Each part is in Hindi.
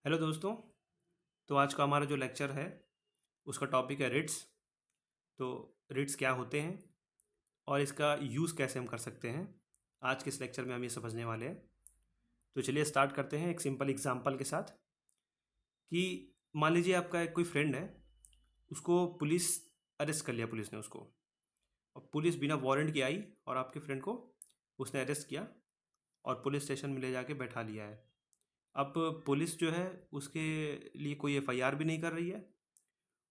हेलो दोस्तों। तो आज का हमारा जो लेक्चर है उसका टॉपिक है रिट्स। तो रिट्स क्या होते हैं और इसका यूज़ कैसे हम कर सकते हैं, आज के इस लेक्चर में हम ये समझने वाले हैं। तो चलिए स्टार्ट करते हैं एक सिंपल एग्जांपल के साथ कि मान लीजिए आपका एक कोई फ्रेंड है, उसको पुलिस अरेस्ट कर लिया, पुलिस ने उसको, और पुलिस बिना वारंट के आई और आपके फ्रेंड को उसने अरेस्ट किया और पुलिस स्टेशन में ले जाके बैठा लिया है। अब पुलिस जो है उसके लिए कोई एफआईआर भी नहीं कर रही है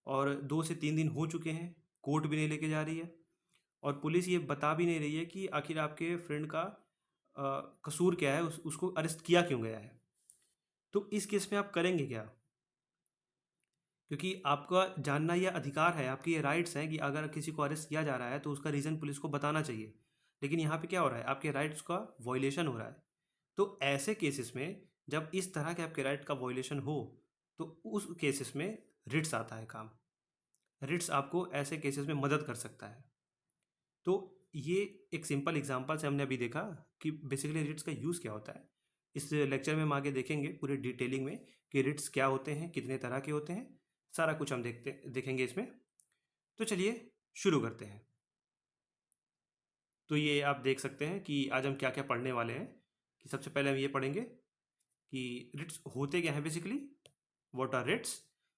और 2 से 3 दिन हो चुके हैं, कोर्ट भी नहीं लेके जा रही है और पुलिस ये बता भी नहीं रही है कि आखिर आपके फ्रेंड का कसूर क्या है, उसको अरेस्ट किया क्यों गया है। तो इस केस में आप करेंगे क्या? क्योंकि आपका जानना यह अधिकार है, आपके ये राइट्स हैं कि अगर किसी को अरेस्ट किया जा रहा है तो उसका रीज़न पुलिस को बताना चाहिए। लेकिन यहाँ पे क्या हो रहा है, आपके राइट्स का वॉयलेशन हो रहा है। तो ऐसे केसेस में जब इस तरह के आपके राइट का वॉयलेशन हो, तो उस केसेस में रिट्स आता है काम। रिट्स आपको ऐसे केसेस में मदद कर सकता है। तो ये एक सिंपल एग्जांपल से हमने अभी देखा कि बेसिकली रिट्स का यूज़ क्या होता है। इस लेक्चर में हम आगे देखेंगे पूरी डिटेलिंग में कि रिट्स क्या होते हैं, कितने तरह के होते हैं, सारा कुछ हम देखेंगे इसमें। तो चलिए शुरू करते हैं। तो ये आप देख सकते हैं कि आज हम क्या क्या पढ़ने वाले हैं। कि सबसे पहले हम ये पढ़ेंगे कि रिट्स होते क्या हैं बेसिकली, व्हाट आर रिट्स।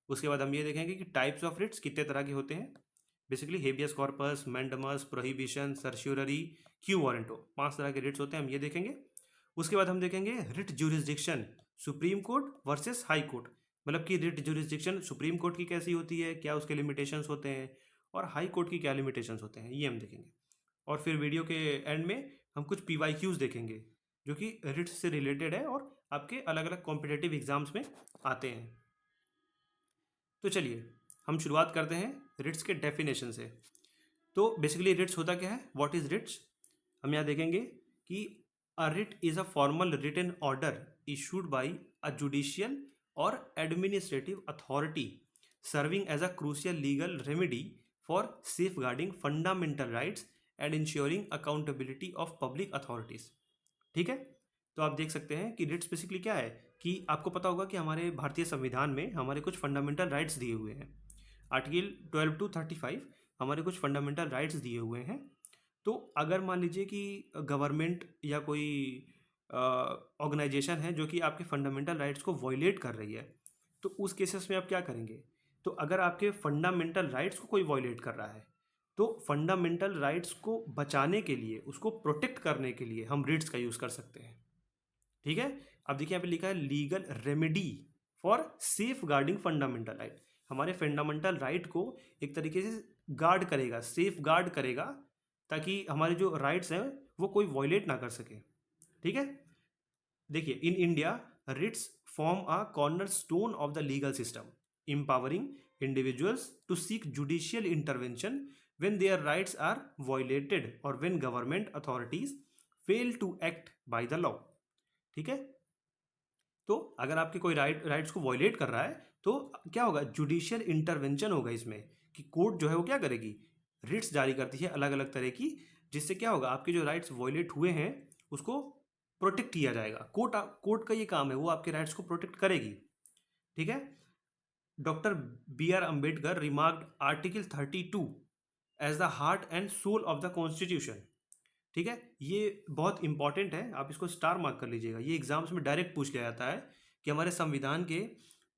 उसके बाद हम ये देखेंगे कि टाइप्स ऑफ रिट्स कितने तरह के होते हैं। Basically habeas corpus, mandamus, prohibition, certiorari, quo warranto, 5 तरह के रिट्स होते हैं, हम ये देखेंगे। उसके बाद हम देखेंगे writ jurisdiction, supreme court versus high court. मतलब कि रिट ज्यूरिसडिक्शन सुप्रीम कोर्ट की कैसी होती है, क्या उसके लिमिटेशंस होते हैं, और हाई कोर्ट की क्या लिमिटेशंस होते हैं, ये हम देखेंगे। और फिर वीडियो के एंड में हम कुछ पीवाईक्यूज देखेंगे जो कि रिट्स से रिलेटेड है और आपके अलग अलग कॉम्पिटेटिव एग्जाम्स में आते हैं। तो चलिए हम शुरुआत करते हैं रिट्स के डेफिनेशन से। तो बेसिकली रिट्स होता क्या है, व्हाट इज रिट्स। हम यहाँ देखेंगे कि a writ is a formal written order issued by a judicial or administrative authority serving as a crucial legal remedy for safeguarding fundamental rights and ensuring accountability of public authorities. ठीक है। तो आप देख सकते हैं कि रिट्स बेसिकली क्या है, कि आपको पता होगा कि हमारे भारतीय संविधान में हमारे कुछ फंडामेंटल राइट्स दिए हुए हैं। आर्टिकल 12 टू 35 हमारे कुछ फंडामेंटल राइट्स दिए हुए हैं। तो अगर मान लीजिए कि गवर्नमेंट या कोई ऑर्गेनाइजेशन है जो कि आपके फंडामेंटल राइट्स को वॉयलेट कर रही है, तो उस केसेस में आप क्या करेंगे। तो अगर आपके फंडामेंटल राइट्स को कोई वॉयलेट कर रहा है, तो फंडामेंटल राइट्स को बचाने के लिए, उसको प्रोटेक्ट करने के लिए हम रिट्स का यूज़ कर सकते हैं। ठीक है। अब देखिए यहाँ पे लिखा है legal remedy for safeguarding fundamental right. हमारे फंडामेंटल राइट को एक तरीके से गार्ड करेगा, सेफ गार्ड करेगा, ताकि हमारे जो राइट्स हैं वो कोई वॉयलेट ना कर सके। ठीक है। देखिए in India writs form a cornerstone of the legal system, empowering individuals to seek judicial intervention when their rights are violated or when government authorities fail to act by the law। ठीक है। तो अगर आपके कोई राइट्स को वॉयलेट कर रहा है तो क्या होगा, जुडिशियल इंटरवेंशन होगा इसमें, कि कोर्ट जो है वो क्या करेगी, रिट्स जारी करती है अलग अलग तरह की, जिससे क्या होगा, आपके जो राइट्स वॉयलेट हुए हैं उसको प्रोटेक्ट किया जाएगा। कोर्ट कोर्ट का ये काम है, वो आपके राइट्स को प्रोटेक्ट करेगी। ठीक है। Doctor B R Ambedkar remarked article 32 as the heart and soul of the constitution. ठीक है। ये बहुत इंपॉर्टेंट है, आप इसको स्टार मार्क कर लीजिएगा, ये एग्जाम्स में डायरेक्ट पूछ लिया जाता है कि हमारे संविधान के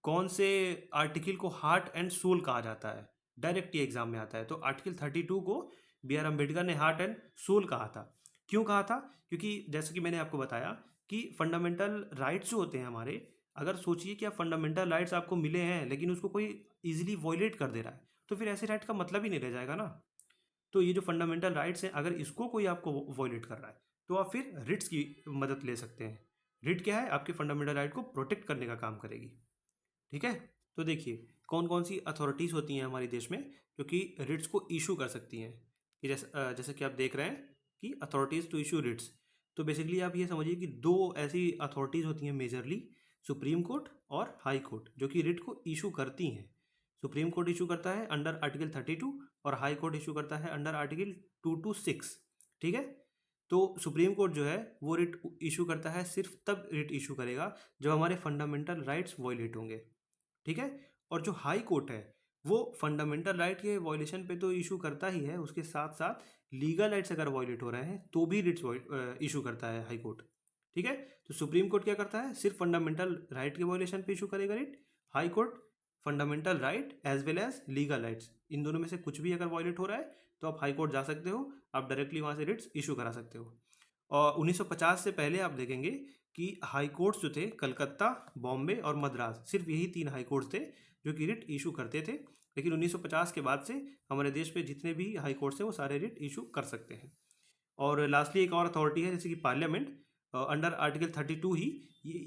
कौन से आर्टिकल को हार्ट एंड सोल कहा जाता है। डायरेक्ट ये एग्जाम में आता है। तो आर्टिकल 32 को बी आर अम्बेडकर ने हार्ट एंड सोल कहा था। क्यों कहा था? क्योंकि जैसे कि मैंने आपको बताया कि फंडामेंटल राइट्स जो होते हैं हमारे, अगर सोचिए कि आप फंडामेंटल राइट्स आपको मिले हैं लेकिन उसको कोई इजीली वॉयलेट कर दे रहा है, तो फिर ऐसे राइट का मतलब ही नहीं रह जाएगा ना। तो ये जो फंडामेंटल राइट्स हैं, अगर इसको कोई आपको वॉयलेट कर रहा है तो आप फिर रिट्स की मदद ले सकते हैं। रिट क्या है, आपके फंडामेंटल राइट को प्रोटेक्ट करने का काम करेगी। ठीक है। तो देखिए कौन कौन सी अथॉरिटीज़ होती हैं हमारे देश में जो कि रिट्स को इशू कर सकती हैं। कि जैसे कि आप देख रहे हैं कि अथॉरिटीज़ टू इशू रिट्स। तो बेसिकली आप ये समझिए कि दो ऐसी अथॉरिटीज़ होती हैं मेजरली, सुप्रीम कोर्ट और हाई कोर्ट, जो कि रिट को इशू करती हैं। सुप्रीम कोर्ट इशू करता है अंडर आर्टिकल 32 और हाई कोर्ट इशू करता है अंडर आर्टिकल 2 to 6। ठीक है। तो सुप्रीम कोर्ट जो है वो रिट इशू करता है, सिर्फ तब रिट इशू करेगा जब हमारे फंडामेंटल राइट्स वॉयलेट होंगे, ठीक है। और जो हाई कोर्ट है वो फंडामेंटल राइट के वॉयलेशन पे तो इशू करता ही है, उसके साथ साथ लीगल राइट्स अगर वॉयलेट हो रहे हैं तो भी रिट्स इशू करता है हाई कोर्ट, ठीक है। तो सुप्रीम कोर्ट क्या करता है, सिर्फ फंडामेंटल राइट के वॉयलेशन पे इशू करेगा writ. High court fundamental right as well as legal rights, इन दोनों में से कुछ भी अगर वॉयलेट हो रहा है तो आप हाई कोर्ट जा सकते हो, आप डायरेक्टली वहाँ से रिट्स इशू करा सकते हो। और 1950 से पहले आप देखेंगे कि हाई कोर्ट्स जो थे कलकत्ता, बॉम्बे और मद्रास, सिर्फ यही 3 हाई कोर्ट्स थे जो कि रिट इशू करते थे। लेकिन 1950 के बाद से हमारे देश में जितने भी हाई कोर्ट्स हैं वो सारे रिट इशू कर सकते हैं। और लास्टली एक और अथॉरिटी है जैसे कि पार्लियामेंट, अंडर आर्टिकल 32 ही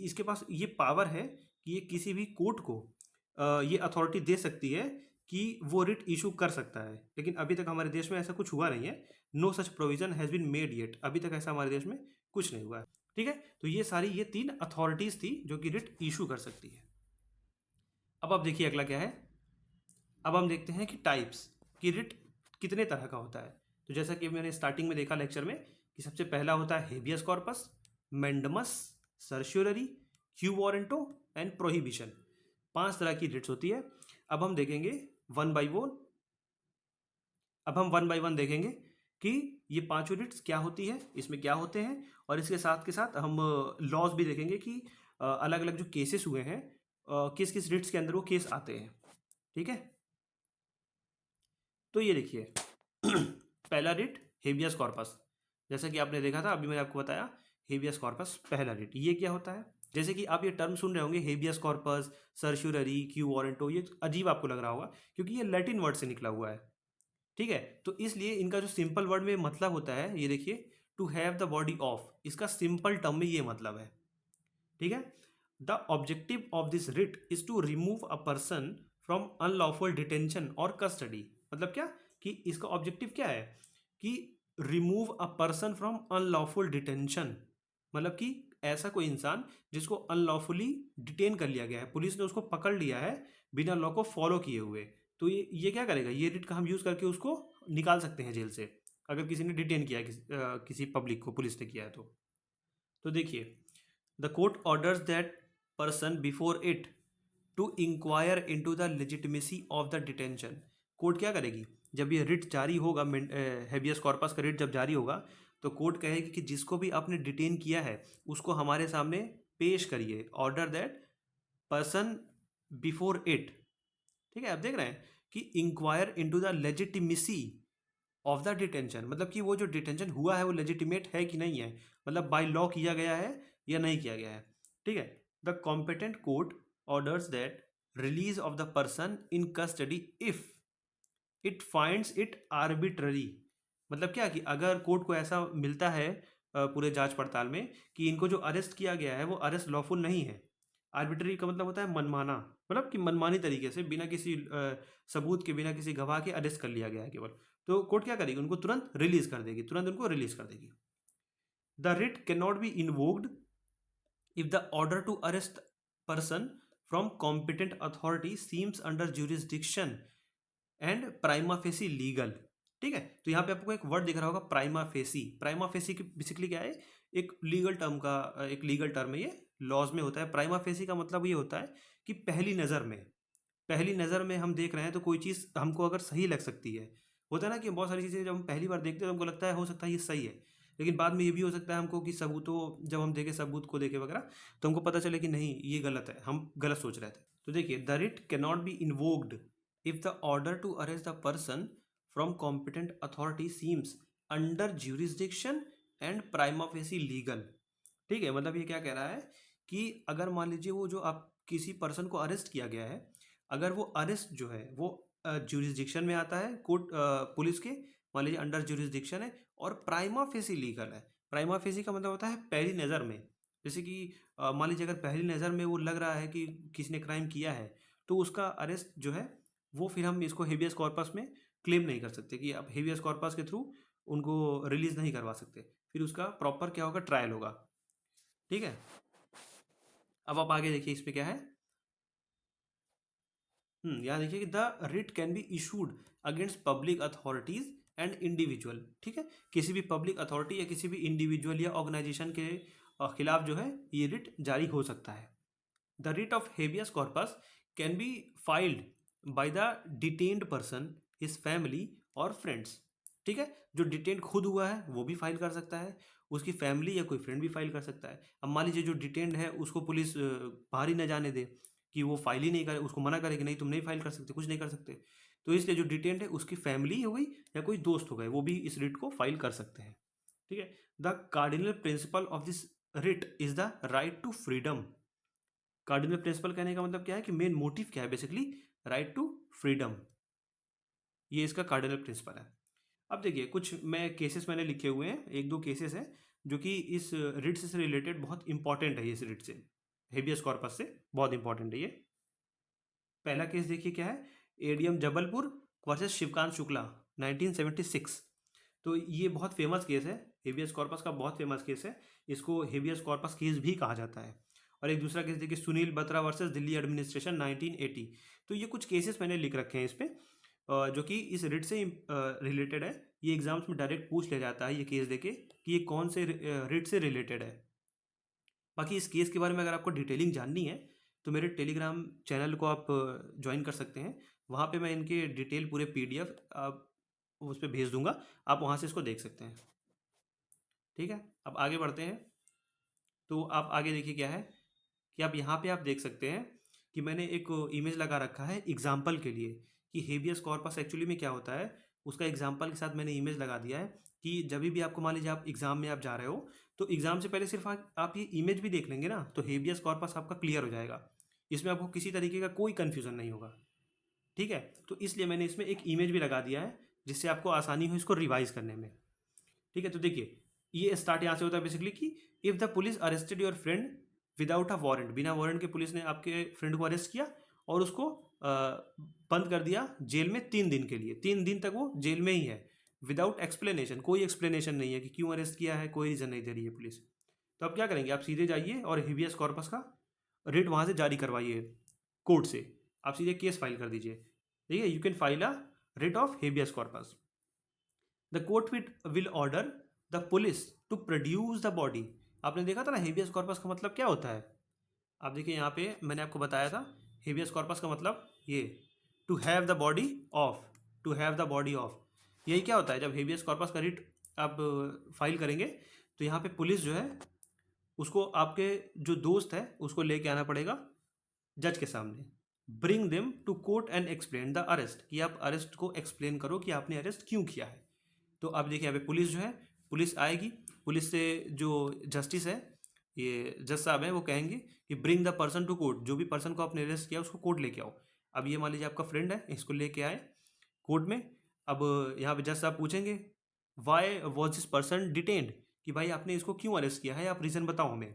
इसके पास ये पावर है कि ये किसी भी कोर्ट को ये अथॉरिटी दे सकती है कि वो रिट इशू कर सकता है। लेकिन अभी तक हमारे देश में ऐसा कुछ हुआ नहीं है, no such provision has been made yet, अभी तक ऐसा हमारे देश में कुछ नहीं हुआ है, ठीक है। तो ये सारी ये 3 अथॉरिटीज़ थी जो कि रिट इशू कर सकती है। अब आप देखिए अगला क्या है, अब हम देखते हैं कि टाइप्स की रिट कितने तरह का होता है। तो जैसा कि मैंने स्टार्टिंग में देखा लेक्चर में कि सबसे पहला होता है habeas corpus, mandamus, certiorari, quo warranto and prohibition. 5 तरह की रिट्स होती है। अब हम देखेंगे वन बाई वन, अब हम वन बाई वन देखेंगे कि ये पांचों रिट्स क्या होती है, इसमें क्या होते हैं, और इसके साथ के साथ हम लॉज भी देखेंगे कि अलग अलग जो केसेस हुए हैं किस किस रिट्स के अंदर वो केस आते हैं, ठीक है। तो ये देखिए पहला रिट हेबियस कॉर्पस, जैसा कि आपने देखा था अभी मैंने आपको बताया, हेबियस कॉर्पस पहला रिट ये क्या होता है। जैसे कि आप ये टर्म सुन रहे होंगे हेबियस कॉर्पस, सर्श्योररी, क्यू वारंटो, ये अजीब आपको लग रहा होगा क्योंकि ये लैटिन वर्ड से निकला हुआ है, ठीक है। तो इसलिए इनका जो सिंपल वर्ड में मतलब होता है, ये देखिए to have the body of, इसका सिंपल टर्म में ये मतलब है, ठीक है। The objective of this writ is to remove a person from unlawful detention और कस्टडी। मतलब क्या कि इसका ऑब्जेक्टिव क्या है कि remove a person from unlawful detention, मतलब कि ऐसा कोई इंसान जिसको अनलॉफुली डिटेन कर लिया गया है, पुलिस ने उसको पकड़ लिया है बिना लॉ को फॉलो किए हुए, तो ये क्या करेगा, ये रिट का हम यूज़ करके उसको निकाल सकते हैं जेल से, अगर किसी ने डिटेन किया है किसी पब्लिक को पुलिस ने किया है तो देखिए the court orders that person before it to inquire into the legitimacy of the detention. Court क्या करेगी जब ये रिट जारी होगा, हेबियस कॉर्पस का रिट जब जारी होगा तो कोर्ट कहेगी कि जिसको भी आपने डिटेन किया है उसको हमारे सामने पेश करिए, order that person before it, ठीक है। आप देख रहे हैं कि inquire into the legitimacy of the detention, मतलब कि वो जो डिटेंशन हुआ है वो लेजिटिमेट है कि नहीं है, मतलब बाय लॉ किया गया है या नहीं किया गया है, ठीक है। The competent court orders that release of the person in custody if it finds it arbitrary. मतलब क्या कि अगर कोर्ट को ऐसा मिलता है पूरे जांच पड़ताल में कि इनको जो अरेस्ट किया गया है वो अरेस्ट लॉफुल नहीं है। आर्बिट्ररी का मतलब होता है मनमाना, मतलब कि मनमानी तरीके से बिना किसी सबूत के, बिना किसी गवाह के अरेस्ट कर लिया गया है केवल, तो कोर्ट क्या करेगी, उनको तुरंत रिलीज कर देगी, तुरंत उनको रिलीज कर देगी। The writ can not be invoked if the order to arrest person from competent authority seems under jurisdiction and prima facie legal, ठीक है। तो यहाँ पे आपको एक वर्ड दिख रहा होगा प्राइमा फेसी, प्राइमा फेसी की बेसिकली क्या है, एक लीगल टर्म का, एक लीगल टर्म है, ये लॉज में होता है। प्राइमा फेसी का मतलब ये होता है कि पहली नज़र में, पहली नज़र में हम देख रहे हैं तो कोई चीज़ हमको अगर सही लग सकती है, होता है ना कि बहुत सारी चीज़ें जब हम पहली बार देखते हैं तो हमको लगता है हो सकता है ये सही है, लेकिन बाद में ये भी हो सकता है हमको कि सबूतों, जब हम देखें सबूत को देखे वगैरह तो हमको पता चले कि नहीं ये गलत है, हम गलत सोच रहे थे। तो देखिए the writ can not be invoked if the order to arrest the person from competent authority seems under jurisdiction and prima facie legal, ठीक है। मतलब ये क्या कह रहा है कि अगर मान लीजिए वो जो आप किसी पर्सन को अरेस्ट किया गया है, अगर वो अरेस्ट जो है वो ज्यूरिसडिक्शन में आता है कोर्ट पुलिस के, मान लीजिए अंडर ज्यूरिसडिक्शन है और प्राइमा फेसी लीगल है। प्राइमा फेसी का मतलब होता है पहली नज़र में, जैसे कि मान लीजिए अगर पहली नज़र में वो लग रहा है कि किसी ने क्राइम किया है तो उसका अरेस्ट जो है वो फिर हम इसको हेबियस कॉर्पस में क्लेम नहीं कर सकते कि आप हेबियस कॉर्पस के थ्रू उनको रिलीज नहीं करवा सकते, फिर उसका प्रॉपर क्या होगा, ट्रायल होगा, ठीक है। अब आप आगे देखिए इस पे क्या है, यहाँ देखिए कि the writ can be issued against public authorities and individual, ठीक है, किसी भी पब्लिक अथॉरिटी या किसी भी इंडिविजुअल या ऑर्गेनाइजेशन के खिलाफ जो है ये रिट जारी हो सकता है। The writ of habeas corpus can be filed by the detained person, his family और फ्रेंड्स, ठीक है, जो डिटेन्ड खुद हुआ है वो भी फाइल कर सकता है, उसकी फैमिली या कोई फ्रेंड भी फाइल कर सकता है। अब मान लीजिए जो डिटेन्ड है उसको पुलिस बाहर ही न जाने दे, कि वो फाइल ही नहीं करे, उसको मना करे कि नहीं तुम नहीं फाइल कर सकते, कुछ नहीं कर सकते, तो इसलिए जो डिटेन्ड है उसकी फैमिली हो गई या कोई दोस्त हो गए, वो भी इस रिट को फाइल कर सकते हैं, ठीक है। The cardinal principle of this writ is the right to freedom. Cardinal principle कहने का मतलब क्या है कि मेन मोटिव क्या है, बेसिकली राइट टू फ्रीडम, ये इसका कार्डिनल प्रिंसिपल है। अब देखिए कुछ मैं केसेस मैंने लिखे हुए हैं, एक दो केसेस हैं जो कि इस रिट से रिलेटेड बहुत इंपॉर्टेंट है, इस रिट से, हेबियस कॉर्पस से बहुत इंपॉर्टेंट है ये। पहला केस देखिए क्या है, एडीएम जबलपुर वर्सेस शिवकांत शुक्ला 1976। तो ये बहुत फेमस केस है, हेबियस कॉर्पस का बहुत फेमस केस है, इसको हेबियस कॉर्पस केस भी कहा जाता है। और एक दूसरा केस देखिए सुनील बत्रा वर्सेस दिल्ली एडमिनिस्ट्रेशन 1980। तो ये कुछ केसेस मैंने लिख रखे हैं इस पे, जो कि इस रिट से रिलेटेड है, ये एग्जाम्स में डायरेक्ट पूछ लिया जाता है ये केस देके कि ये कौन से रिट से रिलेटेड है। बाकी इस केस के बारे में अगर आपको डिटेलिंग जाननी है तो मेरे टेलीग्राम चैनल को आप ज्वाइन कर सकते हैं, वहाँ पे मैं इनके डिटेल पूरे पीडीएफ आप उस पर भेज दूंगा, आप वहाँ से इसको देख सकते हैं, ठीक है। अब आगे बढ़ते हैं, तो आप आगे देखिए क्या है कि आप यहाँ पे आप देख सकते हैं कि मैंने एक इमेज लगा रखा है एग्जाम्पल के लिए कि हेबियस कॉर्पस एक्चुअली में क्या होता है, उसका एग्जाम्पल के साथ मैंने इमेज लगा दिया है कि जब भी आपको मान लीजिए आप एग्जाम में आप जा रहे हो तो एग्जाम से पहले सिर्फ आप ये इमेज भी देख लेंगे ना तो हेबियस कॉर्पस आपका क्लियर हो जाएगा, इसमें आपको किसी तरीके का कोई कन्फ्यूजन नहीं होगा, ठीक है। तो इसलिए मैंने इसमें एक इमेज भी लगा दिया है जिससे आपको आसानी हो इसको रिवाइज करने में, ठीक है। तो देखिए ये स्टार्ट यहाँ से होता है बेसिकली कि if the police arrested your friend without a warrant, बिना वारंट के पुलिस ने आपके फ्रेंड को अरेस्ट किया और उसको बंद कर दिया जेल में 3 दिन के लिए, 3 दिन तक वो जेल में ही है, विदाउट एक्सप्लेनेशन, कोई एक्सप्लेनेशन नहीं है कि क्यों अरेस्ट किया है, कोई रीज़न नहीं दे रही है पुलिस। तो आप क्या करेंगे, आप सीधे जाइए और हेबियस कॉर्पस का रिट वहाँ से जारी करवाइए कोर्ट से, आप सीधे केस फाइल कर दीजिए, ठीक है। You can file a writ of habeas corpus. The court will order the police to produce the body. आपने देखा था ना हेबियस कॉर्पस का मतलब क्या होता है, आप देखिए यहाँ पे मैंने आपको बताया था हेबियस कॉर्पस का मतलब ये to have the body of, to have the body of, यही क्या होता है जब हेबियस कॉर्पस का रिट आप फाइल करेंगे तो यहाँ पे पुलिस जो है उसको आपके जो दोस्त है उसको लेके आना पड़ेगा जज के सामने, bring them to court and explain the arrest, कि आप अरेस्ट को एक्सप्लेन करो कि आपने अरेस्ट क्यों किया है। तो अब देखिए यहाँ पे पुलिस जो है, पुलिस आएगी, पुलिस से जो जस्टिस है ये जज साहब हैं वो कहेंगे कि bring the person to court, जो भी पर्सन को आपने अरेस्ट किया उसको कोर्ट लेके आओ। अब ये मान लीजिए आपका फ्रेंड है, इसको लेके आए कोर्ट में। अब यहाँ पे जज साहब पूछेंगे why was this person detained, कि भाई आपने इसको क्यों अरेस्ट किया है, आप रीज़न बताओ हमें।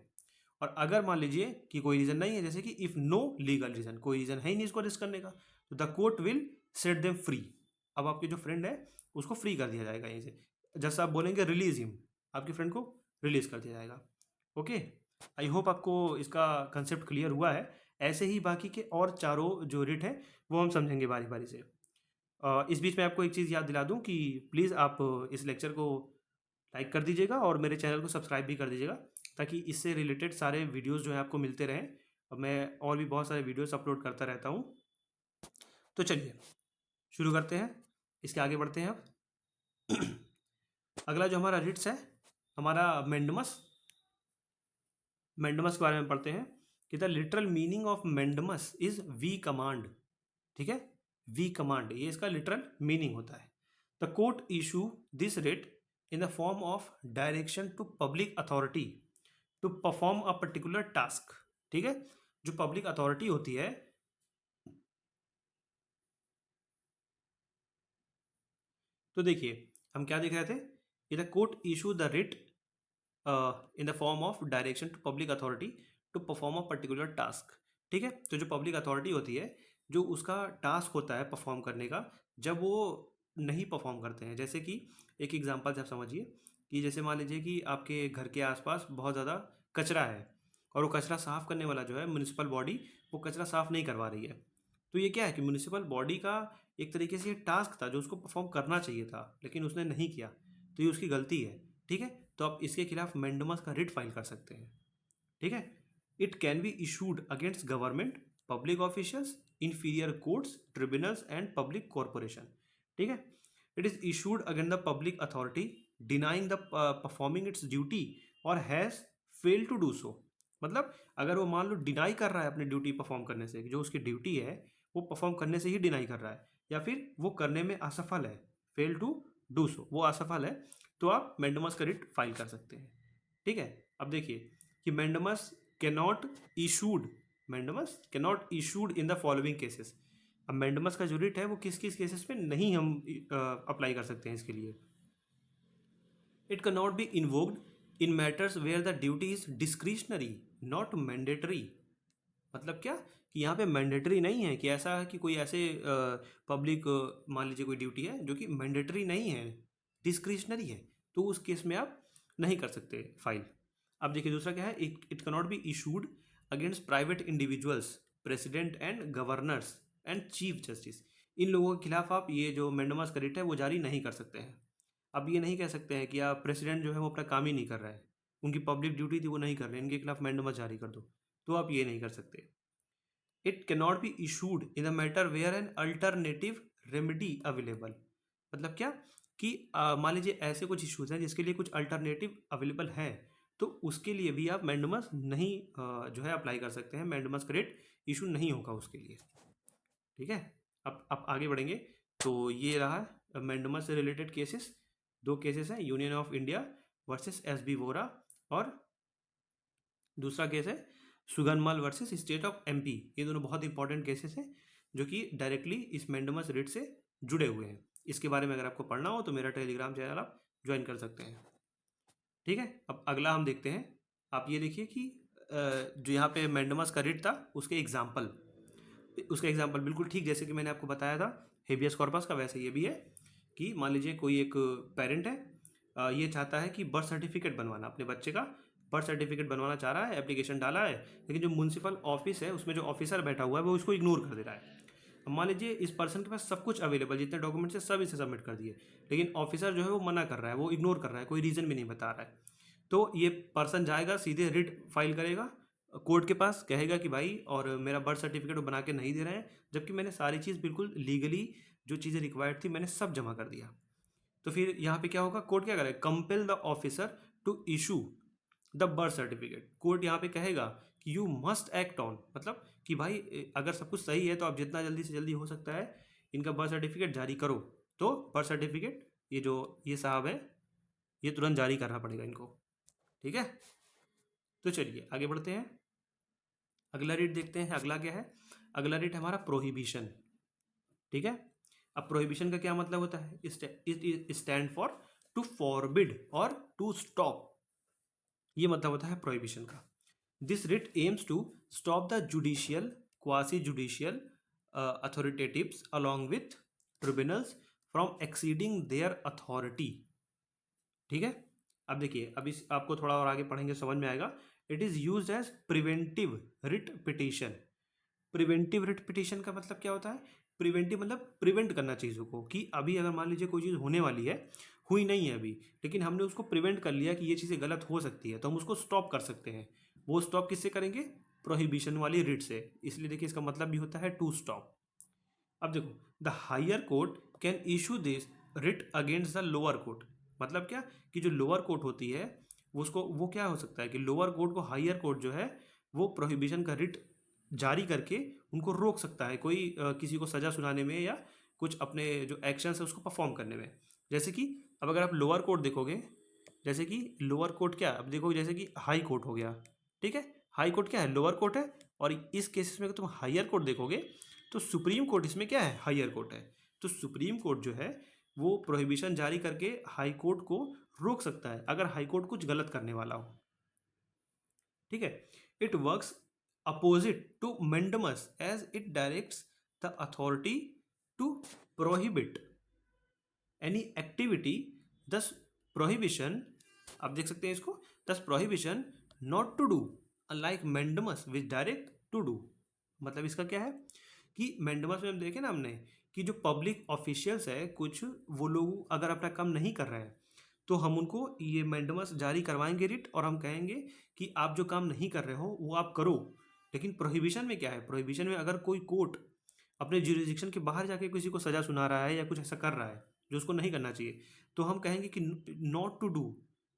और अगर मान लीजिए कि कोई रीज़न नहीं है, जैसे कि इफ़ नो लीगल रीज़न, कोई रीज़न है ही नहीं इसको अरेस्ट करने का, तो the court will set them free. अब आपके जो फ्रेंड है उसको फ्री कर दिया जाएगा यहीं से, जैसे आप बोलेंगे रिलीज हिम, आपके फ्रेंड को रिलीज कर दिया जाएगा। ओके, आई होप आपको इसका कंसेप्ट क्लियर हुआ है। ऐसे ही बाकी के और चारों जो रिट हैं वो हम समझेंगे बारी बारी से। इस बीच में आपको एक चीज़ याद दिला दूं कि प्लीज़ आप इस लेक्चर को लाइक कर दीजिएगा और मेरे चैनल को सब्सक्राइब भी कर दीजिएगा, ताकि इससे रिलेटेड सारे वीडियोज़ जो है आपको मिलते रहें। और मैं और भी बहुत सारे वीडियोज़ अपलोड करता रहता हूँ। तो चलिए शुरू करते हैं, इसके आगे बढ़ते हैं अब। अगला जो हमारा रिट्स है हमारा मेंडमस, मेंडमस के बारे में पढ़ते हैं कि the literal meaning of mandamus is we command, ठीक है, वी कमांड ये इसका लिटरल मीनिंग होता है। The court issue this writ in the form of direction to public authority to perform a particular task, ठीक है। जो पब्लिक अथॉरिटी होती है, तो देखिए हम क्या देख रहे थे, ये the court issue the writ in the form of direction to public authority to perform a particular task, ठीक है। तो जो पब्लिक अथॉरिटी होती है, जो उसका टास्क होता है परफॉर्म करने का, जब वो नहीं परफॉर्म करते हैं, जैसे कि एक एग्जांपल से आप समझिए कि जैसे मान लीजिए कि आपके घर के आसपास बहुत ज़्यादा कचरा है और वो कचरा साफ़ करने वाला जो है म्यूनिसिपल बॉडी वो कचरा साफ़ नहीं करवा रही है, तो ये क्या है कि म्यूनिसिपल बॉडी का एक तरीके से ये टास्क था जो उसको परफॉर्म करना चाहिए था, लेकिन उसने नहीं किया, तो ये उसकी गलती है। ठीक है, तो आप इसके खिलाफ मैंडमस का रिट फाइल कर सकते हैं। ठीक है, it can be issued against government, public officials, inferior courts, tribunals and public corporation. ठीक है, it is issued against the public authority denying the performing its duty or has fail to do so. मतलब अगर वो मान लो डिनाई कर रहा है अपनी ड्यूटी परफॉर्म करने से, जो उसकी ड्यूटी है वो परफॉर्म करने से ही डिनाई कर रहा है, या फिर वो करने में असफल है, फेल टू डू सो, वो असफल है, तो आप मैंडमस का रिट फाइल कर सकते हैं। ठीक है, अब देखिए कि mandamus cannot issued, mandamus cannot issued in the following cases. अब मैंडमस का जो रिट है वो किस किस केसेस में नहीं हम अप्लाई कर सकते हैं इसके लिए। It can not be invoked in matters where the duty is discretionary not mandatory. मतलब क्या कि यहाँ पे मैंडेटरी नहीं है, कि ऐसा है कि कोई ऐसे पब्लिक मान लीजिए कोई ड्यूटी है जो कि मैंडेटरी नहीं है, डिस्क्रिशनरी है, तो उस केस में आप नहीं कर सकते फाइल। अब देखिए दूसरा क्या है, it can not be issued against private individuals, president and governors and chief justice. इन लोगों के खिलाफ आप ये जो मैंडमस का रिट है वो जारी नहीं कर सकते हैं। अब ये नहीं कह सकते हैं कि आप प्रेसिडेंट जो है वो अपना काम ही नहीं कर रहा है, उनकी पब्लिक ड्यूटी थी वो नहीं कर रहे, इनके खिलाफ मैंडमस जारी कर दो, तो आप ये नहीं कर सकते। It cannot be issued in the matter where an alternative remedy available. मतलब क्या कि मान लीजिए ऐसे कुछ इश्यूज हैं जिसके लिए कुछ अल्टरनेटिव अवेलेबल है, तो उसके लिए भी आप मैंडमस नहीं जो है अप्लाई कर सकते हैं, मैंडमस क्रेडिट इशू नहीं होगा उसके लिए। ठीक है, अब आगे बढ़ेंगे। तो ये रहा मैंडमस से रिलेटेड केसेस। दो केसेस हैं, union of India versus SB Vora, और दूसरा केस है सुगनमल वर्सेस स्टेट ऑफ एमपी। ये दोनों बहुत इंपॉर्टेंट केसेस हैं जो कि डायरेक्टली इस मैंडमस रिट से जुड़े हुए हैं। इसके बारे में अगर आपको पढ़ना हो तो मेरा टेलीग्राम चैनल आप ज्वाइन कर सकते हैं। ठीक है, अब अगला हम देखते हैं। आप ये देखिए कि जो यहाँ पे मैंडमस का रिट था उसके एग्जाम्पल, उसका एग्जाम्पल बिल्कुल ठीक जैसे कि मैंने आपको बताया था हेबियस कॉर्पस का, वैसे ये भी है कि मान लीजिए कोई एक पेरेंट है, ये चाहता है कि बर्थ सर्टिफिकेट बनवाना, अपने बच्चे का बर्थ सर्टिफिकेट बनवाना चाह रहा है, एप्लीकेशन डाला है, लेकिन जो म्यूनसिपल ऑफिस है उसमें जो ऑफिसर बैठा हुआ है वो उसको इग्नोर कर दे रहा है। अब मान लीजिए इस पर्सन के पास सब कुछ अवेलेबल, जितने डॉक्यूमेंट्स है सब इसे सबमिट कर दिए, लेकिन ऑफिसर जो है वो मना कर रहा है, वो इग्नोर कर रहा है, कोई रीज़न भी नहीं बता रहा है। तो ये पर्सन जाएगा सीधे रिट फाइल करेगा कोर्ट के पास, कहेगा कि भाई और मेरा बर्थ सर्टिफिकेट वो बना के नहीं दे रहे हैं, जबकि मैंने सारी चीज़ बिल्कुल लीगली जो चीज़ें रिक्वायर्ड थी मैंने सब जमा कर दिया। तो फिर यहाँ पे क्या होगा, कोर्ट क्या करेगा, compel the officer to issue the birth certificate. Court यहाँ पे कहेगा कि यू मस्ट एक्ट ऑन, मतलब कि भाई अगर सब कुछ सही है तो आप जितना जल्दी से जल्दी हो सकता है इनका बर्थ सर्टिफिकेट जारी करो। तो बर्थ सर्टिफिकेट ये जो ये साहब है ये तुरंत जारी करना पड़ेगा इनको। ठीक है, तो चलिए आगे बढ़ते हैं, अगला रेट देखते हैं। अगला क्या है, अगला रेट हमारा प्रोहिबिशन। ठीक है, अब प्रोहिबिशन का क्या मतलब होता है, it stand for to forbid or to stop, ये मतलब होता है प्रोहिबिशन का। This writ aims to stop the judicial, quasi judicial authoritatives along with tribunals from exceeding their authority. ठीक है, अब देखिए, अब इस आपको थोड़ा और आगे पढ़ेंगे समझ में आएगा। It is use as preventive writ petition. Preventive writ petition का मतलब क्या होता है, प्रिवेंटिव मतलब प्रिवेंट करना चीज़ों को, कि अभी अगर मान लीजिए कोई चीज़ होने वाली है, हुई नहीं है अभी, लेकिन हमने उसको प्रिवेंट कर लिया कि ये चीज़ें गलत हो सकती है, तो हम उसको स्टॉप कर सकते हैं। वो स्टॉप किससे करेंगे, प्रोहिबिशन वाली रिट से। इसलिए देखिए इसका मतलब भी होता है टू स्टॉप। अब देखो, the higher court can issue this writ against the lower court. मतलब क्या कि जो लोअर कोर्ट होती है उसको, वो क्या हो सकता है कि लोअर कोर्ट को हायर कोर्ट जो है वो प्रोहिबिशन का रिट जारी करके उनको रोक सकता है, कोई किसी को सज़ा सुनाने में या कुछ अपने जो एक्शंस है उसको परफॉर्म करने में। जैसे कि अब अगर आप लोअर कोर्ट देखोगे, जैसे कि लोअर कोर्ट क्या, अब देखो जैसे कि हाई कोर्ट हो गया। ठीक है, हाई कोर्ट क्या है, लोअर कोर्ट है, और इस केसेस में अगर तुम हायर कोर्ट देखोगे तो सुप्रीम कोर्ट इसमें क्या है, हायर कोर्ट है। तो सुप्रीम कोर्ट जो है वो प्रोहिबिशन जारी करके हाई कोर्ट को रोक सकता है अगर हाई कोर्ट कुछ गलत करने वाला हो। ठीक है, it works opposite to mandamus as it directs the authority to prohibit any activity. Thus prohibition, आप देख सकते हैं इसको, thus prohibition not to do unlike mandamus which direct to do. मतलब इसका क्या है कि मैंडेमस में हम देखे ना हमने कि जो पब्लिक ऑफिशियल्स है कुछ, वो लोग अगर अपना काम नहीं कर रहे हैं तो हम उनको ये मैंडेमस जारी करवाएंगे रिट, और हम कहेंगे कि आप जो काम नहीं कर रहे हो वो आप करो। लेकिन प्रोहिबिशन में क्या है, प्रोहिबिशन में अगर कोई कोर्ट अपने जुरिडिक्शन के बाहर जाके किसी को सज़ा सुना रहा है या कुछ ऐसा कर रहा है जो उसको नहीं करना चाहिए, तो हम कहेंगे कि नॉट टू डू,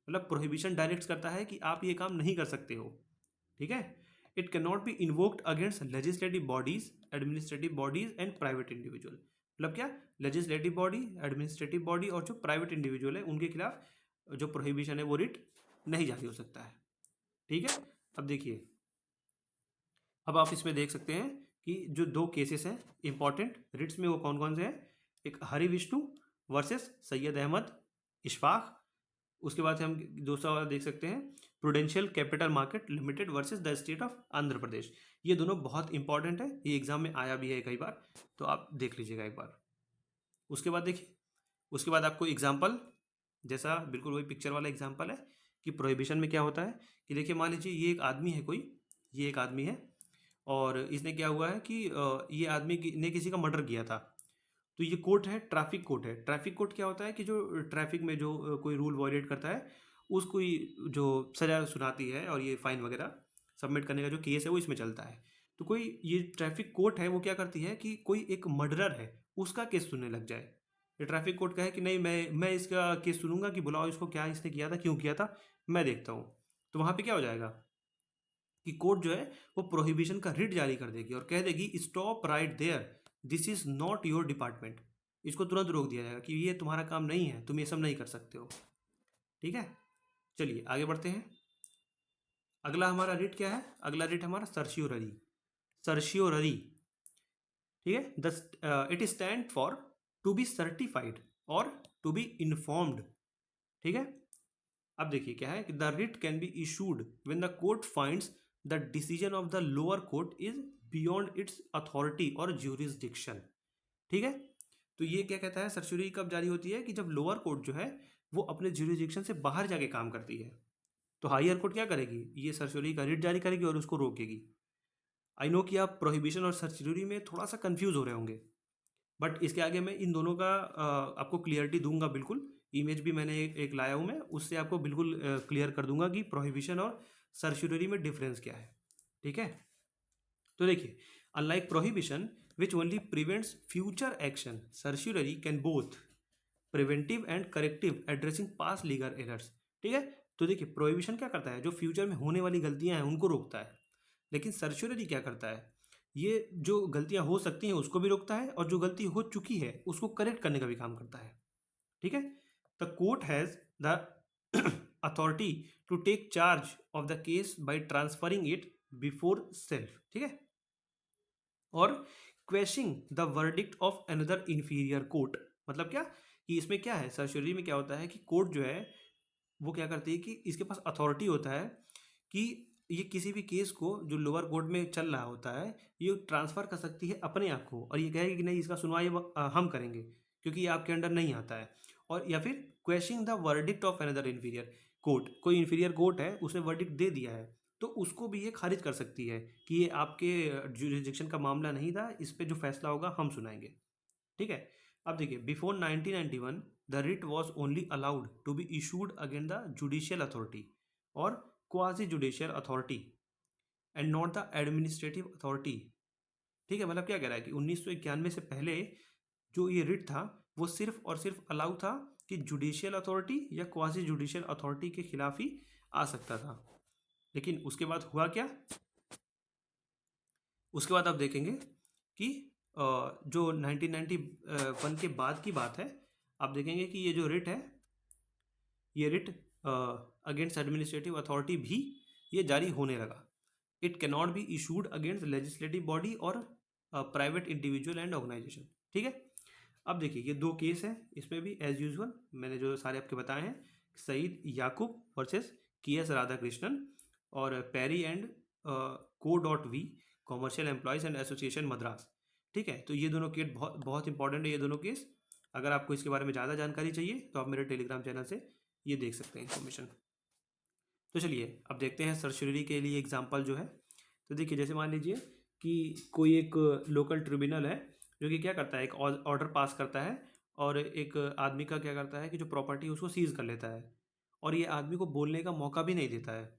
मतलब प्रोहिबिशन डायरेक्ट करता है कि आप ये काम नहीं कर सकते हो। ठीक है। It can not be invoked against legislative bodies, administrative bodies and private individual. मतलब क्या, लेजिस्लेटिव बॉडी, एडमिनिस्ट्रेटिव बॉडी और जो प्राइवेट इंडिविजुअल है उनके खिलाफ जो प्रोहिबिशन है वो रिट नहीं जारी हो सकता है। ठीक है। अब देखिए, अब आप इसमें देख सकते हैं कि जो दो केसेस हैं इंपॉर्टेंट रिट्स में, वो कौन कौन से हैं। एक हरि विष्णु वर्सेस सैयद अहमद इशफाक। उसके बाद से हम दूसरा वाला देख सकते हैं, Prudential Capital Market Limited versus the state of Andhra Pradesh. ये दोनों बहुत इंपॉर्टेंट है, ये एग्जाम में आया भी है कई बार, तो आप देख लीजिएगा एक बार। उसके बाद देखिए, उसके बाद आपको एग्जाम्पल, जैसा बिल्कुल वही पिक्चर वाला एग्जाम्पल है कि प्रोहिबिशन में क्या होता है कि देखिए मान लीजिए ये एक आदमी है कोई, ये एक आदमी है और इसने क्या हुआ है कि ये आदमी ने किसी का मर्डर किया था। तो ये कोर्ट है, ट्रैफिक कोर्ट है। ट्रैफिक कोर्ट क्या होता है कि जो ट्रैफिक में जो कोई रूल वायलेट करता है उसको ही जो सज़ा सुनाती है, और ये फाइन वगैरह सबमिट करने का जो केस है वो इसमें चलता है। तो कोई ये ट्रैफिक कोर्ट है वो क्या करती है कि कोई एक मर्डरर है उसका केस सुनने लग जाए। ये ट्रैफिक कोर्ट कहे कि नहीं, मैं इसका केस सुनूंगा, कि बुलाओ इसको, क्या इसने किया था, क्यों किया था, मैं देखता हूँ। तो वहाँ पे क्या हो जाएगा कि कोर्ट जो है वो प्रोहिबिशन का रिट जारी कर देगी और कह देगी stop right there, this is not your department. इसको तुरंत रोक दिया जाएगा कि ये तुम्हारा काम नहीं है, तुम ये सब नहीं कर सकते हो। ठीक है। चलिए आगे बढ़ते हैं। अगला हमारा रिट क्या है, अगला रिट हमारा सर्शियोररी। सर्शियोररी, ठीक है। The it stand for to be certified और टू बी इन्फॉर्म्ड। ठीक है। अब देखिए क्या है कि the writ can be issued when the court finds the decision of the lower court is beyond its authority और ज्यूरिसडिक्शन। ठीक है। तो ये क्या कहता है, सर्चुरी कब जारी होती है कि जब लोअर कोर्ट जो है वो अपने ज्यूरिसडिक्शन से बाहर जाके काम करती है। तो हायर कोर्ट क्या करेगी, ये सर्चुरी का रिट जारी करेगी और उसको रोकेगी। आई नो कि आप प्रोहिबिशन और सर्चुरी में थोड़ा सा कंफ्यूज हो रहे होंगे, बट इसके आगे मैं इन दोनों का आपको क्लियरिटी दूंगा बिल्कुल। इमेज भी मैंने एक लाया हूँ मैं, उससे आपको बिल्कुल क्लियर कर दूंगा कि प्रोहिबिशन और सर्चुरी में डिफरेंस क्या है। ठीक है। तो देखिए, unlike prohibition which only prevents future action, certiorari can both preventive and corrective addressing past legal errors. ठीक है। तो देखिए प्रोहिबिशन क्या करता है, जो फ्यूचर में होने वाली गलतियां हैं उनको रोकता है, लेकिन सर्चुरी क्या करता है, ये जो गलतियां हो सकती हैं उसको भी रोकता है, और जो गलती हो चुकी है उसको करेक्ट करने का भी काम करता है। ठीक है। The court has the authority to take charge of the case by transferring it before self. ठीक है। और questioning the verdict of another inferior court. मतलब क्या कि इसमें क्या है, सर्चुरी में क्या होता है कि कोर्ट जो है वो क्या करती है कि इसके पास अथॉरिटी होता है कि ये किसी भी केस को जो लोअर कोर्ट में चल रहा होता है ये ट्रांसफ़र कर सकती है अपने आप को, और ये कहेगी कि नहीं इसका सुनवाई हम करेंगे क्योंकि ये आपके अंडर नहीं आता है। और या फिर questioning the verdict of another inferior court, कोई इन्फीरियर कोर्ट है उसने वर्डिक्ट दे दिया है तो उसको भी ये खारिज कर सकती है कि ये आपके जुरिस्डिक्शन का मामला नहीं था, इस पर जो फैसला होगा हम सुनाएंगे। ठीक है। अब देखिए, before 1991 the writ was only allowed to be issued against the judicial authority or quasi judicial authority and not the administrative authority. ठीक है। मतलब क्या कह रहा है कि 1991 से पहले जो ये रिट था वो सिर्फ और सिर्फ अलाउ था कि जुडिशियल अथॉरिटी या क्वाजी जुडिशियल अथॉरिटी के खिलाफ ही आ सकता था। लेकिन उसके बाद हुआ क्या, उसके बाद आप देखेंगे कि जो 1991 के बाद की बात है, आप देखेंगे कि ये जो रिट है, ये रिट अगेंस्ट एडमिनिस्ट्रेटिव अथॉरिटी भी ये जारी होने लगा। It can not be issued against legislative body और प्राइवेट इंडिविजुअल एंड ऑर्गेनाइजेशन। ठीक है। अब देखिए ये दो केस हैं, इसमें भी एज यूजुअल मैंने जो सारे आपके बताए हैं, सईद याकूब वर्सेस KS राधाकृष्णन और Perry and co.v commercial employees and association Madras. ठीक है। तो ये दोनों केस बहुत बहुत इंपॉर्टेंट है, ये दोनों केस। अगर आपको इसके बारे में ज़्यादा जानकारी चाहिए तो आप मेरे टेलीग्राम चैनल से ये देख सकते हैं इन्फॉर्मेशन। तो चलिए अब देखते हैं सर्चुरी के लिए एग्जाम्पल जो है। तो देखिए जैसे मान लीजिए कि कोई एक लोकल ट्रिब्यूनल है जो कि क्या करता है, एक ऑर्डर पास करता है और एक आदमी का क्या करता है कि जो प्रॉपर्टी उसको सीज कर लेता है, और ये आदमी को बोलने का मौका भी नहीं देता है।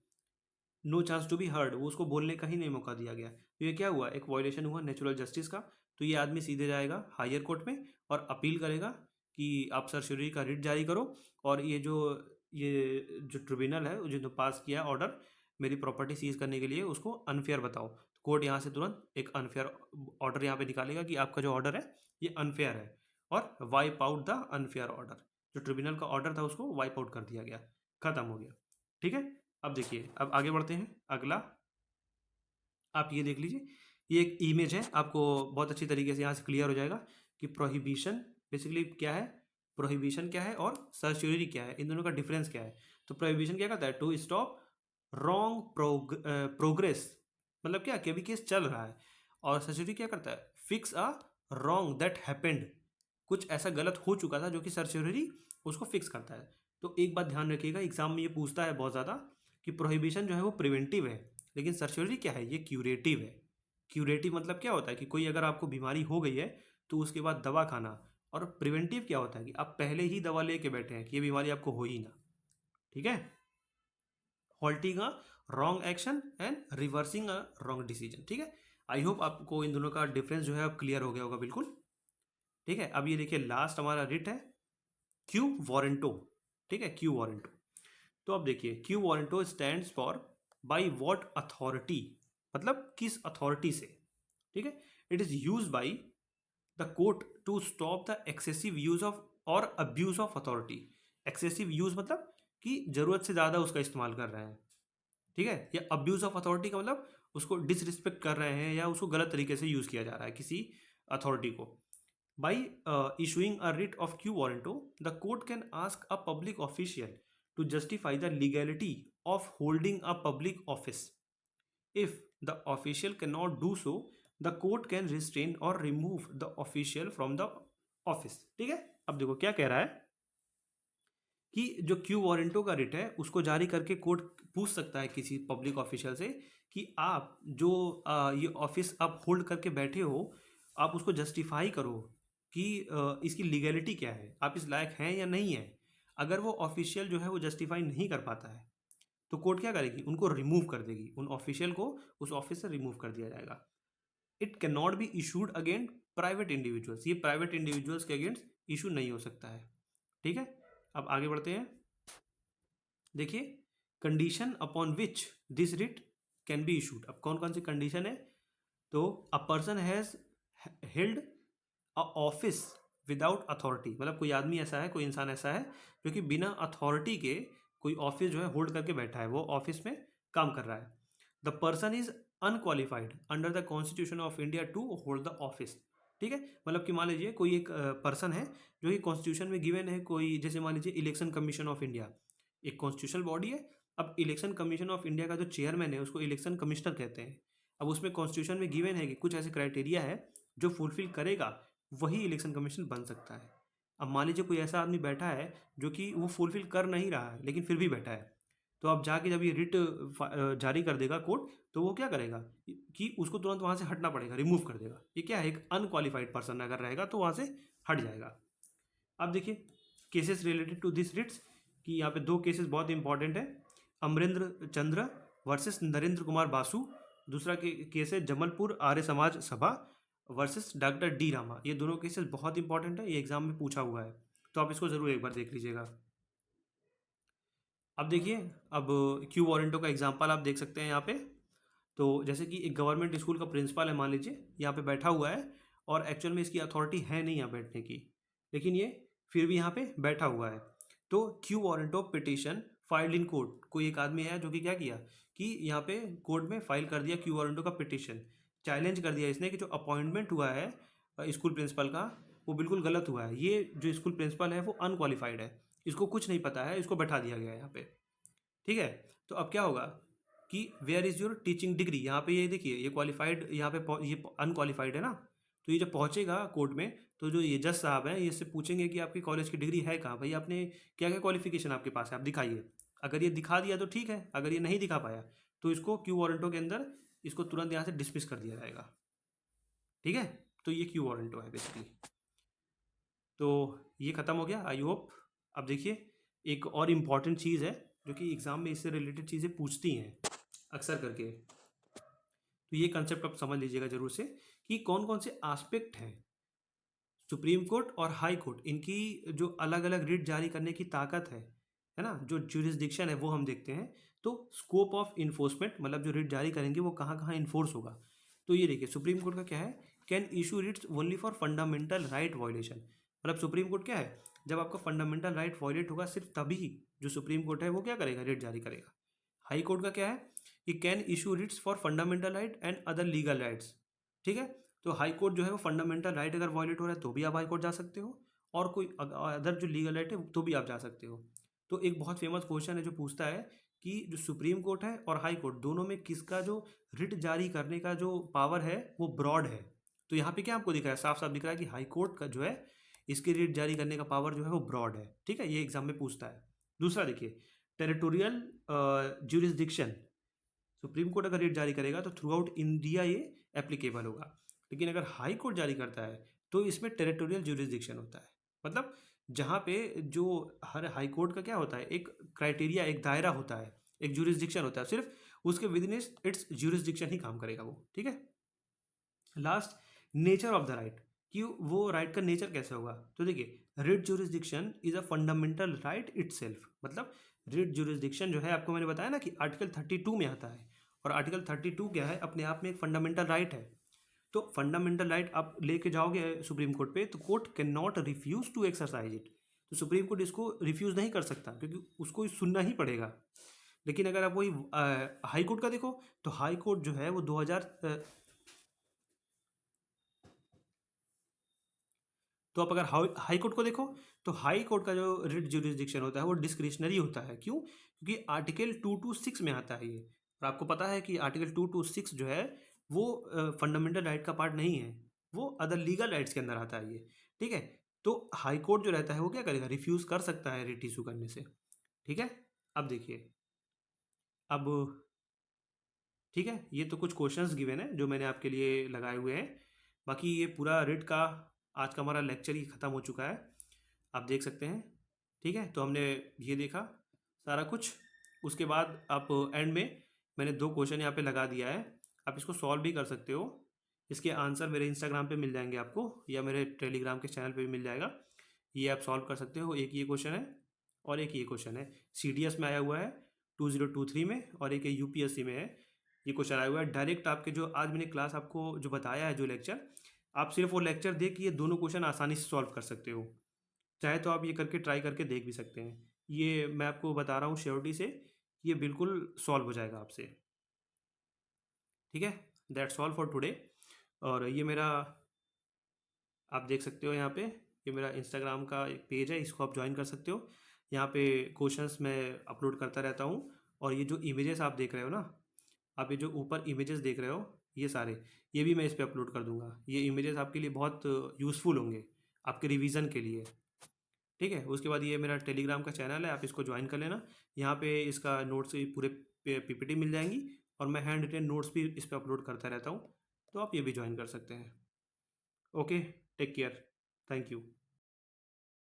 No chance to be heard, वो उसको बोलने का ही नहीं मौका दिया गया। तो ये क्या हुआ, एक वायलेशन हुआ नेचुरल जस्टिस का। तो ये आदमी सीधे जाएगा हायर कोर्ट में और अपील करेगा कि आप सर्श्योरी का रिट जारी करो, और ये जो ट्रिब्यूनल है जो पास किया ऑर्डर मेरी प्रॉपर्टी सीज करने के लिए, उसको अनफेयर बताओ। तो कोर्ट यहाँ से तुरंत एक अनफेयर ऑर्डर यहाँ पे निकालेगा कि आपका जो ऑर्डर है ये अनफेयर है, और wipe out the unfair order. जो ट्रिब्यूनल का ऑर्डर था उसको वाइप आउट कर दिया गया, खत्म हो गया। ठीक है। अब देखिए, अब आगे बढ़ते हैं। अगला आप ये देख लीजिए, ये एक इमेज है, आपको बहुत अच्छी तरीके से यहाँ से क्लियर हो जाएगा कि प्रोहिबिशन बेसिकली क्या है, प्रोहिबिशन क्या है और सर्च्योरी क्या है, इन दोनों का डिफरेंस क्या है। तो प्रोहिबिशन क्या करता है, टू स्टॉप रॉन्ग प्रोग्रेस, मतलब क्या कि अभी केस चल रहा है। और सर्च्योरी क्या करता है, fix a wrong that happened, कुछ ऐसा गलत हो चुका था जो कि सर्च्योरी उसको फिक्स करता है। तो एक बात ध्यान रखिएगा, एग्जाम में ये पूछता है बहुत ज़्यादा कि प्रोहिबिशन जो है वो प्रिवेंटिव है, लेकिन सर्जरी क्या है, ये क्यूरेटिव है। क्यूरेटिव मतलब क्या होता है कि कोई अगर आपको बीमारी हो गई है तो उसके बाद दवा खाना, और प्रिवेंटिव क्या होता है कि आप पहले ही दवा लेके बैठे हैं कि ये बीमारी आपको हो ही ना। ठीक है। Halting a wrong action and reversing a wrong decision. ठीक है। आई होप आपको इन दोनों का डिफरेंस जो है अब क्लियर हो गया होगा बिल्कुल। ठीक है। अब ये देखिए, लास्ट हमारा रिट है क्यू वारंटो। ठीक है, क्यू वारंटो। तो अब देखिए, quo warranto stands for by what authority, मतलब किस अथॉरिटी से। ठीक है। It is use by the court to stop the excessive use of or abuse of authority. Excessive use मतलब कि जरूरत से ज़्यादा उसका इस्तेमाल कर रहे हैं। ठीक है। या अब्यूज ऑफ अथॉरिटी का मतलब उसको डिसरिस्पेक्ट कर रहे हैं या उसको गलत तरीके से यूज़ किया जा रहा है किसी अथॉरिटी को। By issuing a writ of quo warranto, the court can ask a public official to justify the legality of holding a public office. If the official cannot do so, the court can restrain or remove the official from the office. ठीक है। अब देखो क्या कह रहा है कि जो क्यू वारंटो का रिट है उसको जारी करके कोर्ट पूछ सकता है किसी पब्लिक ऑफिशियल से कि आप जो ये ऑफिस आप होल्ड करके बैठे हो, आप उसको जस्टिफाई करो कि इसकी लीगैलिटी क्या है, आप इस लायक हैं या नहीं है। अगर वो ऑफिशियल जो है वो जस्टिफाई नहीं कर पाता है तो कोर्ट क्या करेगी, उनको रिमूव कर देगी, उन ऑफिशियल को उस ऑफिस से रिमूव कर दिया जाएगा। It can not be issued against private individuals, ये प्राइवेट इंडिविजुअल्स के अगेंस्ट इशू नहीं हो सकता है। ठीक है। अब आगे बढ़ते हैं। देखिए, condition upon which this writ can be issued. अब कौन कौन सी कंडीशन है, तो a person has held a office without authority, मतलब कोई आदमी ऐसा है, कोई इंसान ऐसा है जो कि बिना अथॉरिटी के कोई ऑफिस जो है होल्ड करके बैठा है, वो ऑफिस में काम कर रहा है। The person is unqualified under the constitution of India to hold the office. ठीक है। मतलब कि मान लीजिए कोई एक पर्सन है जो कि कॉन्स्टिट्यूशन में गिवन है, कोई जैसे मान लीजिए इलेक्शन कमीशन ऑफ इंडिया एक कॉन्स्टिट्यूशनल बॉडी है। अब इलेक्शन कमीशन ऑफ इंडिया का जो चेयरमैन है उसको इलेक्शन कमिश्नर कहते हैं। अब उसमें कॉन्स्टिट्यूशन में गिवन है कि कुछ ऐसे क्राइटेरिया है जो फुलफिल करेगा वही इलेक्शन कमीशन बन सकता है। अब मान लीजिए कोई ऐसा आदमी बैठा है जो कि वो फुलफिल कर नहीं रहा है लेकिन फिर भी बैठा है, तो अब जाके जब ये रिट जारी कर देगा कोर्ट, तो वो क्या करेगा कि उसको तुरंत वहाँ से हटना पड़ेगा, रिमूव कर देगा। ये क्या है, एक अनक्वालिफाइड पर्सन अगर रहेगा तो वहाँ से हट जाएगा। अब देखिए cases related to this writs, कि यहाँ पे दो केसेस बहुत इंपॉर्टेंट है। अमरेंद्र चंद्र वर्सेस नरेंद्र कुमार बासु। दूसरा केस है जमलपुर आर्य समाज सभा वर्सेस डॉक्टर डी रामा। ये दोनों केसेस बहुत इंपॉर्टेंट है, ये एग्जाम में पूछा हुआ है, तो आप इसको ज़रूर एक बार देख लीजिएगा। अब देखिए, अब क्यू वारंटो का एग्जाम्पल आप देख सकते हैं यहाँ पे। तो जैसे कि एक गवर्नमेंट स्कूल का प्रिंसिपल है, मान लीजिए यहाँ पे बैठा हुआ है और एक्चुअल में इसकी अथॉरिटी है नहीं यहाँ बैठने की, लेकिन ये फिर भी यहाँ पे बैठा हुआ है। तो Q warrant of petition filed in court, कोई एक आदमी है जो कि क्या किया कि यहाँ पे कोर्ट में फाइल कर दिया क्यू वारंटो का पिटिशन, चैलेंज कर दिया इसने कि जो अपॉइंटमेंट हुआ है स्कूल प्रिंसिपल का वो बिल्कुल गलत हुआ है। ये जो स्कूल प्रिंसिपल है वो अनक्वालिफाइड है, इसको कुछ नहीं पता है, इसको बैठा दिया गया है यहाँ पे। ठीक है। तो अब क्या होगा कि where is your teaching degree, यहाँ पे ये देखिए ये क्वालिफाइड, यहाँ पे ये अनक्वालिफाइड है ना। तो ये जब पहुँचेगा कोर्ट में तो जो ये जज साहब हैं ये इससे पूछेंगे कि आपकी कॉलेज की डिग्री है कहाँ, भाई आपने क्या क्या क्वालिफिकेशन आपके पास है आप दिखाइए। अगर ये दिखा दिया तो ठीक है, अगर ये नहीं दिखा पाया तो इसको क्यू वारंटो के अंदर इसको तुरंत यहाँ से डिसमिस कर दिया जाएगा। ठीक है, तो ये क्यू वारंटो है बेसिकली। तो ये ख़त्म हो गया आई होप। अब देखिए एक और इम्पॉर्टेंट चीज़ है जो कि एग्ज़ाम में इससे रिलेटेड चीज़ें पूछती हैं अक्सर करके। तो ये कंसेप्ट आप समझ लीजिएगा ज़रूर से कि कौन कौन से आस्पेक्ट हैं सुप्रीम कोर्ट और हाई कोर्ट, इनकी जो अलग अलग रिट जारी करने की ताकत है ना, जो ज्यूरिसडिक्शन है वो हम देखते हैं। तो स्कोप ऑफ इन्फोर्समेंट मतलब जो रिट जारी करेंगे वो कहाँ कहाँ इन्फोर्स होगा। तो ये देखिए सुप्रीम कोर्ट का क्या है, can issue Ritz only for fundamental right violation. मतलब सुप्रीम कोर्ट क्या है, जब आपका फंडामेंटल राइट वायलेट होगा सिर्फ तभी जो सुप्रीम कोर्ट है वो क्या करेगा, रिट जारी करेगा। हाई कोर्ट का क्या है कि can issue Ritz for fundamental right and other legal rights. ठीक है, तो हाई कोर्ट जो है वो फंडामेंटल राइट अगर वायलेट हो रहा है तो भी आप हाई कोर्ट जा सकते हो, और कोई अदर जो लीगल राइट है तो भी आप जा सकते हो। तो एक बहुत फेमस क्वेश्चन है जो पूछता है कि जो सुप्रीम कोर्ट है और हाई कोर्ट दोनों में किसका जो रिट जारी करने का जो पावर है वो ब्रॉड है। तो यहाँ पे क्या आपको दिख रहा है, साफ साफ दिख रहा है कि हाई कोर्ट का जो है इसके रिट जारी करने का पावर जो है वो ब्रॉड है। ठीक है, ये एग्जाम में पूछता है। दूसरा देखिए टेरिटोरियल ज्यूरिसडिक्शन, सुप्रीम कोर्ट अगर रेट जारी करेगा तो थ्रू आउट इंडिया ये एप्लीकेबल होगा, लेकिन अगर हाई कोर्ट जारी करता है तो इसमें टेरिटोरियल ज्यूरिसडिक्शन होता है। मतलब जहाँ पे जो हर हाई कोर्ट का क्या होता है, एक क्राइटेरिया एक दायरा होता है, एक ज्यूरिसडिक्शन होता है, सिर्फ उसके विद इन इट्स ज्यूरिसडिक्शन ही काम करेगा वो। ठीक है, last nature of the right, कि वो राइट का नेचर कैसे होगा। तो देखिए writ jurisdiction is a fundamental right itself. मतलब रिट ज्यूरिसडिक्शन जो है आपको मैंने बताया ना कि आर्टिकल 32 में आता है, और आर्टिकल 32 क्या है, अपने आप में एक फंडामेंटल राइट है। तो फंडामेंटल राइट आप लेके जाओगे सुप्रीम कोर्ट पे तो court can not refuse to exercise it. तो सुप्रीम कोर्ट इसको रिफ्यूज नहीं कर सकता क्योंकि उसको सुनना ही पड़ेगा। लेकिन अगर आप वही हाई कोर्ट का देखो तो हाई कोर्ट जो है वो 2000, तो आप अगर हाई कोर्ट को देखो तो हाई कोर्ट का जो रिट ज्यूरिसडिक्शन होता है वो डिस्क्रिशनरी होता है। क्यों? क्योंकि आर्टिकल 226 में आता है ये, और आपको पता है कि आर्टिकल 226 जो है वो फंडामेंटल राइट का पार्ट नहीं है, वो अदर लीगल राइट्स के अंदर आता है ये। ठीक है, तो हाई कोर्ट जो रहता है वो क्या करेगा, रिफ्यूज कर सकता है रिट इशू करने से। ठीक है, अब देखिए अब ठीक है, ये तो कुछ क्वेश्चंस गिवन है जो मैंने आपके लिए लगाए हुए हैं। बाकी ये पूरा रिट का आज का हमारा लेक्चर ही ख़त्म हो चुका है, आप देख सकते हैं। ठीक है, तो हमने ये देखा सारा कुछ। उसके बाद आप एंड में मैंने 2 क्वेश्चन यहाँ पे लगा दिया है, आप इसको सॉल्व भी कर सकते हो। इसके आंसर मेरे इंस्टाग्राम पे मिल जाएंगे आपको, या मेरे टेलीग्राम के चैनल पे भी मिल जाएगा। ये आप सॉल्व कर सकते हो। एक ये क्वेश्चन है और एक ये क्वेश्चन है, CDS में आया हुआ है 2023 में, और एक UPSC में है। ये क्वेश्चन आया हुआ है डायरेक्ट आपके, जो आज मैंने क्लास आपको जो बताया है जो लेक्चर, आप सिर्फ वो लेक्चर देख के ये दोनों क्वेश्चन आसानी से सॉल्व कर सकते हो। चाहे तो आप ये करके ट्राई करके देख भी सकते हैं। ये मैं आपको बता रहा हूँ श्योरिटी से, ये बिल्कुल सॉल्व हो जाएगा आपसे। ठीक है, दैट्स ऑल फॉर टुडे। और ये मेरा आप देख सकते हो यहाँ पे, ये मेरा इंस्टाग्राम का एक पेज है, इसको आप ज्वाइन कर सकते हो। यहाँ पे क्वेश्चंस मैं अपलोड करता रहता हूँ। और ये जो इमेजेस आप देख रहे हो ना, आप ये जो ऊपर इमेजेस देख रहे हो ये सारे, ये भी मैं इस पर अपलोड कर दूंगा। ये इमेजेस आपके लिए बहुत यूज़फुल होंगे आपके रिवीजन के लिए। ठीक है, उसके बाद ये मेरा टेलीग्राम का चैनल है, आप इसको ज्वाइन कर लेना। यहाँ पे इसका नोट्स पूरे PPT मिल जाएंगी, और मैं हैंड रिटेन नोट्स भी इस पर अपलोड करता रहता हूँ, तो आप ये भी ज्वाइन कर सकते हैं। Okay, take care, thank you.